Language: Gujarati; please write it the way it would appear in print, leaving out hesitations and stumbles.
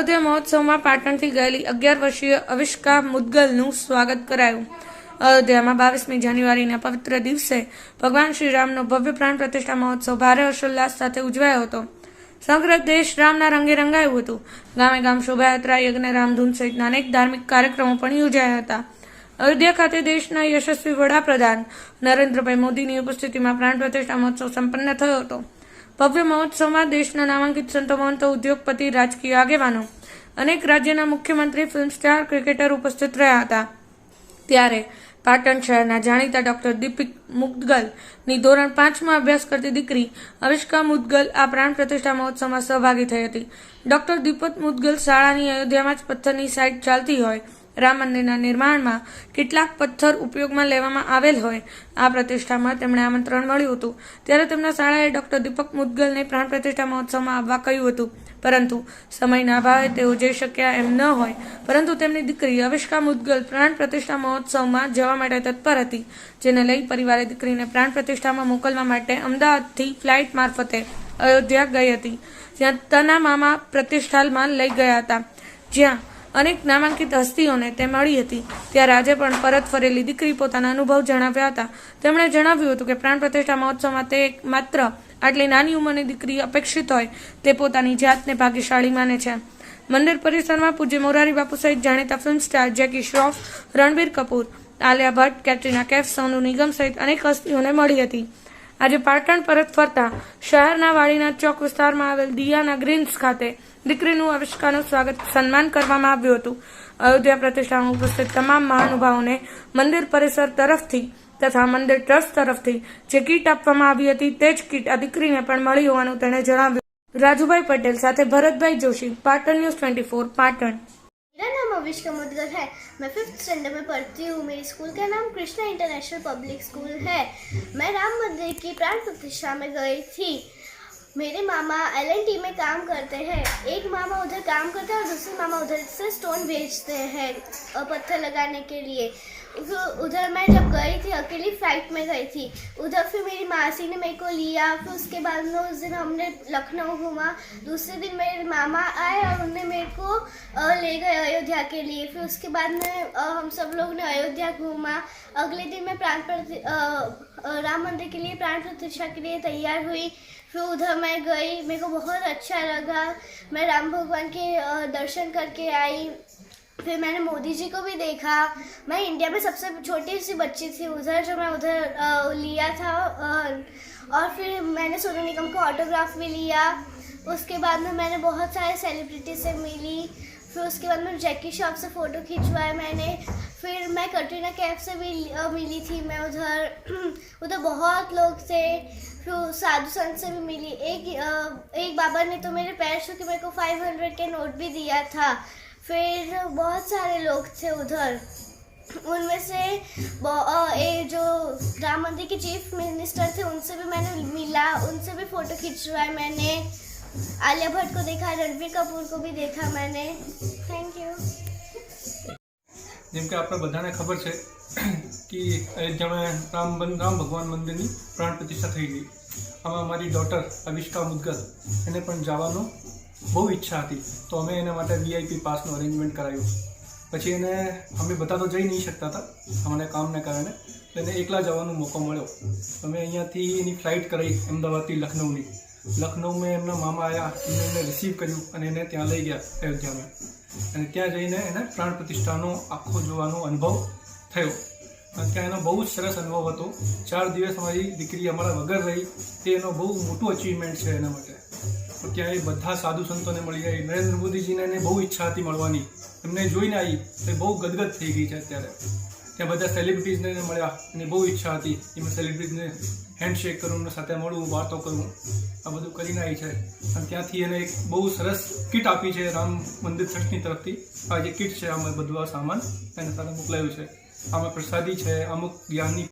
અયોધ્યા મહોત્સવમાં પાટણથી ગયેલી 11 વર્ષીય અવિષ્કા મુદગલનું સ્વાગત કરાયું। અયોધ્યામાં 22મી જાન્યુઆરીના પવિત્ર દિવસે ભગવાન શ્રી રામનો ભવ્ય પ્રાણ પ્રતિષ્ઠા મહોત્સવ ભારે હર્ષોલ્લાસ સાથે ઉજવાયો હતો। સમગ્ર દેશ રામના રંગે રંગાયું હતું। ગામે ગામ શોભાયાત્રા, યજ્ઞ, રામધૂન સહિતના અનેક ધાર્મિક કાર્યક્રમો પણ યોજાયા હતા। અયોધ્યા ખાતે દેશના યશસ્વી વડાપ્રધાન નરેન્દ્રભાઈ મોદીની ઉપસ્થિતિમાં પ્રાણ પ્રતિષ્ઠા મહોત્સવ સંપન્ન થયો હતો। ભવ્ય મહોત્સવમાં દેશના નામાંકિત સંતો, મહંતો, ઉદ્યોગપતિ, રાજકીય આગેવાનો, અનેક રાજ્યના મુખ્યમંત્રી, ફિલ્મ સ્ટાર, ક્રિકેટર ઉપસ્થિત રહ્યા હતા। ત્યારે પાટણ શહેરના જાણીતા ડોક્ટર દીપક મુદગલની ધોરણ 5માં અભ્યાસ કરતી દીકરી અવિષ્કા મુદગલ આ પ્રાણ પ્રતિષ્ઠા મહોત્સવમાં સહભાગી થઈ હતી। ડોક્ટર દીપક મુદગલ શાળાની અયોધ્યામાં જ પથ્થરની સાઇટ ચાલતી હોય, રામ મંદિરના નિર્માણમાં કેટલાક પથ્થર ઉપયોગમાં લેવામાં આવેલ હોય, આ પ્રતિષ્ઠામાં તેમણે આમંત્રણ મળ્યું હતું। ત્યારે તેમના શાળાએ ડોક્ટર દીપક મુદગલને પ્રાણ પ્રતિષ્ઠા મહોત્સવમાં આવવા કહ્યું હતું, પરંતુ સમયના અભાવે તેઓ જઈ શક્યા એમ ન હોય। પરંતુ તેમની દીકરી અવિષ્કા મુદગલ પ્રાણ પ્રતિષ્ઠા મહોત્સવમાં જવા માટે તત્પર હતી, જેને લઈ પરિવારે દીકરીને પ્રાણ પ્રતિષ્ઠામાં મોકલવા માટે અમદાવાદથી ફ્લાઇટ મારફતે અયોધ્યા ગઈ હતી, જ્યાં તેના મામા પ્રતિષ્ઠામાં લઈ ગયા હતા, જ્યાં અનેક નામાંકિત હસ્તીઓને તે મળી હતી। ત્યારે આજે પણ પરત ફરેલી દીકરી પોતાના અનુભવ જણાવ્યા હતા। તેમણે જણાવ્યું હતું કે પ્રાણ પ્રતિષ્ઠા મહોત્સવમાં તે માત્ર આટલી નાની ઉંમરની દીકરી અપેક્ષિત હોય તે પોતાની જાતને ભાગ્યશાળી માને છે। મંદિર પરિસરમાં પૂજ્ય મોરારી બાપુ સહિત જાણીતા ફિલ્મ સ્ટાર જેકી શ્રોફ, રણબીર કપૂર, આલિયા ભટ્ટ, કેટરીના કૈફ, સોનુ નિગમ સહિત અનેક હસ્તીઓને મળી હતી। આજે પાટણ પરત ફરતા શહેરના વાડીનાથ ચોક વિસ્તારમાં આવેલ દિયાના ગ્રીન્સ ખાતે દીકરીનું અવિષ્કાનું સ્વાગત સન્માન કરવામાં આવ્યું હતું। અયોધ્યા પ્રતિષ્ઠામાં ઉપસ્થિત તમામ મહાનુભાવોને મંદિર પરિસર તરફથી તથા મંદિર ટ્રસ્ટ તરફથી જે કીટ આપવામાં આવી હતી તે જ કીટ આ દીકરીને પણ મળી હોવાનું તેણે જણાવ્યું। રાજુભાઈ પટેલ સાથે ભરતભાઈ જોશી, पाटन न्यूज़ 24, पाटन। मेरा नाम अविष्का मुदगल है। मैं 5th स्टैंडर्ड में पढ़ती हूँ। मेरी स्कूल का नाम कृष्णा इंटरनेशनल पब्लिक स्कूल है। मैं राम मंदिर की प्राण प्रतिष्ठा में गई थी। मेरे मामा LNT में काम करते हैं। एक मामा उधर काम करते हैं और दूसरे मामा उधर से स्टोन बेचते हैं पत्थर लगाने के लिए। उधर मैं जब गई थी अकेली फ्लाइट में गई थी। उधर फिर मेरी मासी ने मेरे को लिया। फिर उसके बाद में उस दिन हमने लखनऊ घूमा। दूसरे दिन मेरे मामा आए और उन्होंने मेरे को ले गए अयोध्या के लिए। फिर उसके बाद में हम सब लोग ने अयोध्या घूमा। अगले दिन मैं राम मंदिर के लिए प्राण प्रतिष्ठा के लिए तैयार हुई। फिर उधर मैं गई, मेरे को बहुत अच्छा लगा। मैं राम भगवान के दर्शन करके आई। फिर मैंने मोदी जी को भी देखा। मैं इंडिया में सबसे छोटी सी बच्ची थी उधर, जो मैं उधर लिया था। और फिर मैंने सोनू निगम को ऑटोग्राफ भी लिया। उसके बाद में मैंने बहुत सारे सेलिब्रिटी से मिली। फिर उसके बाद में जैकी श्रॉफ से फ़ोटो खिंचवाया मैंने। फिर मैं कटरीना कैफ से भी मिली थी। मैं उधर बहुत लोग थे। फिर साधु संत से भी मिली। एक बाबा ने तो मेरे पैर छू के मेरे को 500 के नोट भी दिया था। फिर बहुत सारे लोग थे उधर। उनमें से जो राम मंदिर के चीफ मिनिस्टर थे उनसे भी मैंने मिला, उनसे भी फ़ोटो खिंचवाया मैंने। आलिया भट्ट को देखा, रणबीर कपूर को भी देखा मैंने। Thank you. જેમ કે આપણે બધાને ખબર છે કે અયોધ્યામાં રામ ભગવાન મંદિરની પ્રાણ પ્રતિષ્ઠા થઈ ગઈ। આમાં મારી ડોટર અવિષ્કા મુદગલ એને પણ જવાનો બહુ ઈચ્છા હતી, તો અમે એના માટે VIP પાસનું અરેન્જમેન્ટ કરાવ્યું। પછી એને અમે બધા તો જઈ નહીં શકતા હતા અમને કામને કારણે, તો એને એકલા જવાનો મોકો મળ્યો। અમે અહીંયાથી એની ફ્લાઇટ કરાવી અમદાવાદથી લખનઉની। લખનઉમાં એમના મામા આવ્યા, એમને એમને રિસીવ કર્યું અને એને ત્યાં લઈ ગયા અયોધ્યામાં। અને ત્યાં જઈને એને પ્રાણ પ્રતિષ્ઠાનો આખો જોવાનો અનુભવ થયો। ત્યાં એનો બહુ જ સરસ અનુભવ હતો। 4 દિવસ અમારી દીકરી અમારા વગર રહી, તે એનો બહુ મોટું અચીવમેન્ટ છે એના માટે। તો ત્યાં એ બધા સાધુ સંતોને મળી આવી। નરેન્દ્ર મોદીજીને એને બહુ ઈચ્છા હતી મળવાની, એમને જોઈને આવી તો બહુ ગદગદ થઈ ગઈ છે અત્યારે। ત્યાં બધા સેલિબ્રિટીઝને મળ્યા, એને બહુ ઈચ્છા હતી એમાં સેલિબ્રિટીઝને હેન્ડશેક કરું, એમના સાથે મળવું, વાતો કરું, આ બધું કરીને આવી છે। અને ત્યાંથી એને એક બહુ સરસ કિટ આપી છે રામ મંદિર ટ્રસ્ટની તરફથી। આ જે કિટ છે આમાં બધું આ સામાન એના સાથે મોકલાયું છે। આમાં પ્રસાદી છે, અમુક જ્ઞાનની